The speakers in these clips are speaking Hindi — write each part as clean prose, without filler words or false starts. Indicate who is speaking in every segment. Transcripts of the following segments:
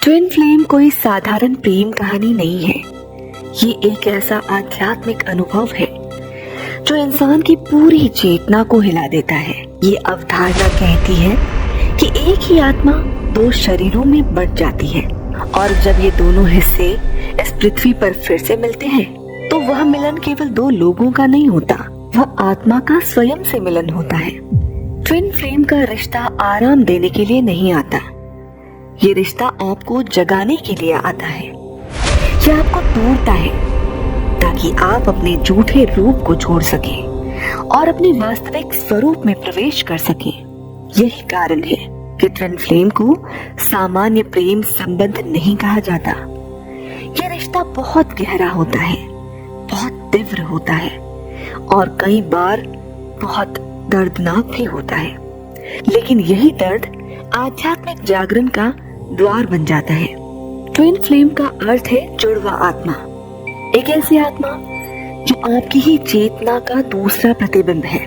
Speaker 1: ट्विन फ्लेम कोई साधारण प्रेम कहानी नहीं है। ये एक ऐसा आध्यात्मिक अनुभव है जो इंसान की पूरी चेतना को हिला देता है। ये अवधारणा कहती है कि एक ही आत्मा दो शरीरों में बंट जाती है और जब ये दोनों हिस्से इस पृथ्वी पर फिर से मिलते हैं तो वह मिलन केवल दो लोगों का नहीं होता, वह आत्मा का स्वयं से मिलन होता है। ट्विन फ्लेम का रिश्ता आराम देने के लिए नहीं आता, ये रिश्ता आपको जगाने के लिए आता है। यह आपको तोड़ता है ताकि आप अपने झूठे रूप को छोड़ सकें और अपने वास्तविक स्वरूप में प्रवेश कर सकें। यही कारण है कि ट्विन फ्लेम को सामान्य प्रेम संबंध नहीं कहा जाता। यह रिश्ता बहुत गहरा होता है, बहुत तीव्र होता है और कई बार बहुत दर्दनाक भी होता है। लेकिन यही दर्द आध्यात्मिक जागरण का द्वार बन जाता है। ट्विन फ्लेम का अर्थ है जुड़वा आत्मा, एक ऐसी आत्मा जो आपकी ही चेतना का दूसरा प्रतिबिंब है।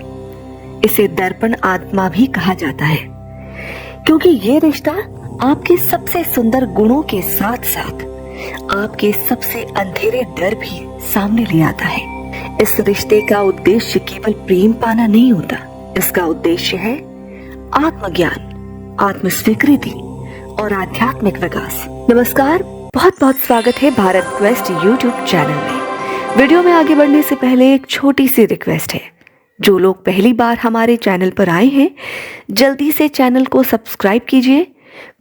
Speaker 1: इसे दर्पण आत्मा भी कहा जाता है क्योंकि ये रिश्ता आपके सबसे सुंदर गुणों के साथ साथ आपके सबसे अंधेरे डर भी सामने ले आता है। इस रिश्ते का उद्देश्य केवल प्रेम पाना नहीं होता, इसका उद्देश्य है आत्मज्ञान, आत्मस्वीकृति और आध्यात्मिक विकास। नमस्कार, बहुत बहुत स्वागत है भारत क्वेस्ट यूट्यूब चैनल में। वीडियो में आगे बढ़ने से पहले एक छोटी सी रिक्वेस्ट है, जो लोग पहली बार हमारे चैनल पर आए हैं जल्दी से चैनल को सब्सक्राइब कीजिए,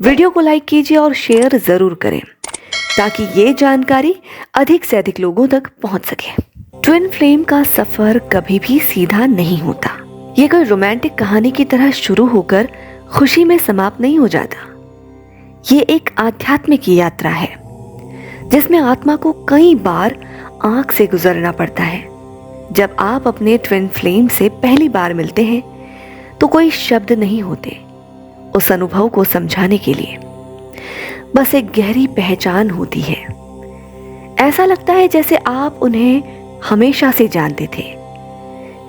Speaker 1: वीडियो को लाइक कीजिए और शेयर जरूर करें ताकि ये जानकारी अधिक से अधिक लोगों तक पहुंच सके। ट्विन फ्लेम का सफर कभी भी सीधा नहीं होता। ये कोई रोमांटिक कहानी की तरह शुरू होकर खुशी में समाप्त नहीं हो जाता। ये एक आध्यात्मिक यात्रा है जिसमें आत्मा को कई बार आंख से गुजरना पड़ता है। जब आप अपने ट्विन फ्लेम से पहली बार मिलते हैं तो कोई शब्द नहीं होते उस अनुभव को समझाने के लिए, बस एक गहरी पहचान होती है। ऐसा लगता है जैसे आप उन्हें हमेशा से जानते थे,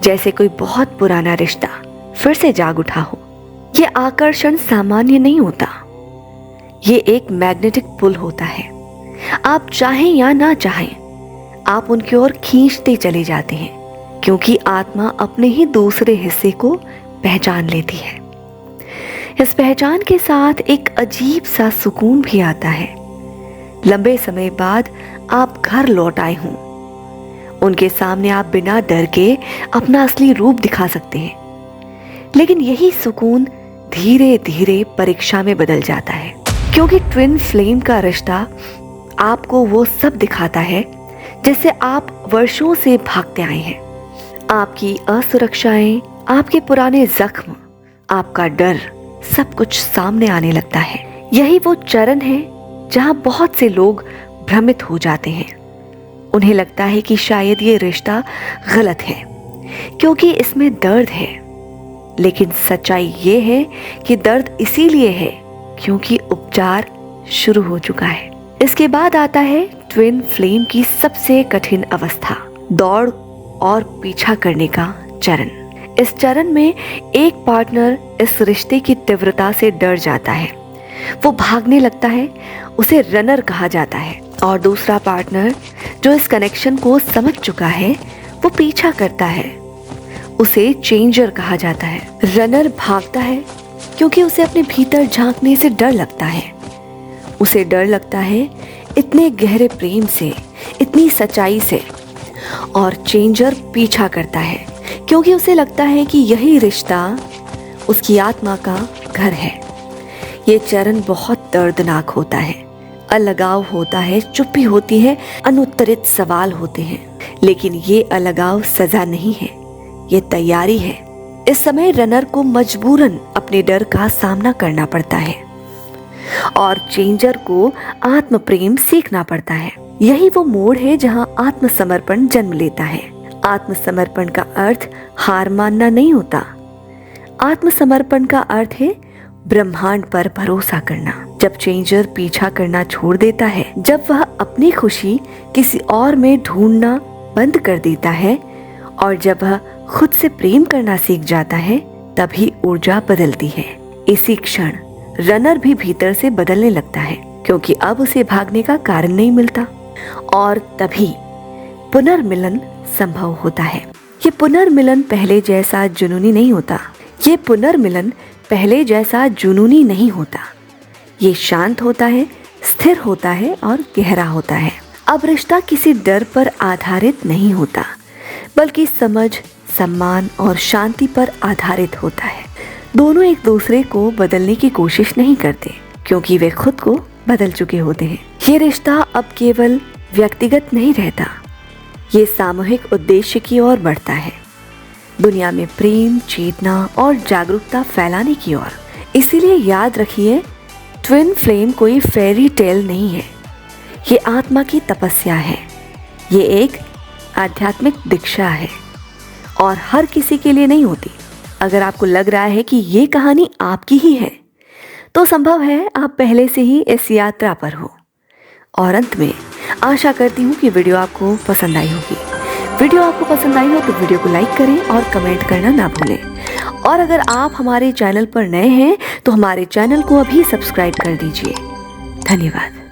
Speaker 1: जैसे कोई बहुत पुराना रिश्ता फिर से जाग उठा हो। ये आकर्षण सामान्य नहीं होता, ये एक मैग्नेटिक पुल होता है। आप चाहें या ना चाहें आप उनकी ओर खींचते चले जाते हैं क्योंकि आत्मा अपने ही दूसरे हिस्से को पहचान लेती है। इस पहचान के साथ एक अजीब सा सुकून भी आता है। लंबे समय बाद आप घर लौट आए हों, उनके सामने आप बिना डर के अपना असली रूप दिखा सकते हैं। लेकिन यही सुकून धीरे धीरे परीक्षा में बदल जाता है क्योंकि ट्विन फ्लेम का रिश्ता आपको वो सब दिखाता है जिससे आप वर्षों से भागते आए हैं। आपकी असुरक्षाएं, आपके पुराने जख्म, आपका डर, सब कुछ सामने आने लगता है। यही वो चरण है जहां बहुत से लोग भ्रमित हो जाते हैं। उन्हें लगता है कि शायद ये रिश्ता गलत है क्योंकि इसमें दर्द है। लेकिन सच्चाई ये है कि दर्द इसीलिए है क्योंकि उपचार शुरू हो चुका है। इसके बाद आता है ट्विन फ्लेम की सबसे कठिन अवस्था, दौड़ और पीछा करने का चरण। इस चरण में एक पार्टनर इस रिश्ते की तीव्रता से डर जाता है, वो भागने लगता है, उसे रनर कहा जाता है। और दूसरा पार्टनर जो इस कनेक्शन को समझ चुका है वो पीछा करता है, उसे चेंजर कहा जाता है। रनर भागता है क्योंकि उसे अपने भीतर झांकने से डर लगता है। उसे डर लगता है इतने गहरे प्रेम से, इतनी सच्चाई से। और चेंजर पीछा करता है क्योंकि उसे लगता है कि यही रिश्ता उसकी आत्मा का घर है। ये चरण बहुत दर्दनाक होता है। अलगाव होता है, चुप्पी होती है, अनुत्तरित सवाल होते हैं। लेकिन ये अलगाव सजा नहीं है, ये तैयारी है। इस समय रनर को मजबूरन अपने डर का सामना करना पड़ता है और चेंजर को आत्म प्रेम सीखना पड़ता है। यही वो मोड़ है जहां आत्मसमर्पण जन्म लेता है। आत्मसमर्पण का अर्थ हार मानना नहीं होता। आत्मसमर्पण का अर्थ है ब्रह्मांड पर भरोसा करना। जब चेंजर पीछा करना छोड़ देता है, जब वह अपनी खुशी किसी और में ढूंढना बंद कर देता है और जब वह खुद से प्रेम करना सीख जाता है, तभी ऊर्जा बदलती है। इसी क्षण रनर भी भीतर से बदलने लगता है क्योंकि अब उसे भागने का कारण नहीं मिलता और तभी पुनर्मिलन संभव होता है। ये पुनर्मिलन पहले जैसा जुनूनी नहीं होता। ये पुनर्मिलन पहले जैसा जुनूनी नहीं होता। ये शांत होता है, स्थिर होता है और गहरा होता है। अब रिश्ता किसी डर पर आधारित नहीं होता, बल्कि समझ, सम्मान और शांति पर आधारित होता है। दोनों एक दूसरे को बदलने की कोशिश नहीं करते, क्योंकि वे खुद को बदल चुके होते हैं। ये रिश्ता अब केवल व्यक्तिगत नहीं रहता, ये सामूहिक उद्देश्य की ओर बढ़ता है, दुनिया में प्रेम, चेतना और जागरूकता फैलाने की ओर। इसीलिए याद रखिए, ट्विन फ्लेम कोई फेरी टेल नहीं है, ये आत्मा की तपस्या है, ये एक आध्यात्मिक दीक्षा है और हर किसी के लिए नहीं होती। अगर आपको लग रहा है कि ये कहानी आपकी ही है, तो संभव है आप पहले से ही इस यात्रा पर हो। और अंत में आशा करती हूँ कि वीडियो आपको पसंद आई होगी। वीडियो आपको पसंद आई हो तो वीडियो को लाइक करें और कमेंट करना ना भूलें। और अगर आप हमारे चैनल पर नए हैं तो हमारे चैनल को अभी सब्सक्राइब कर दीजिए। धन्यवाद।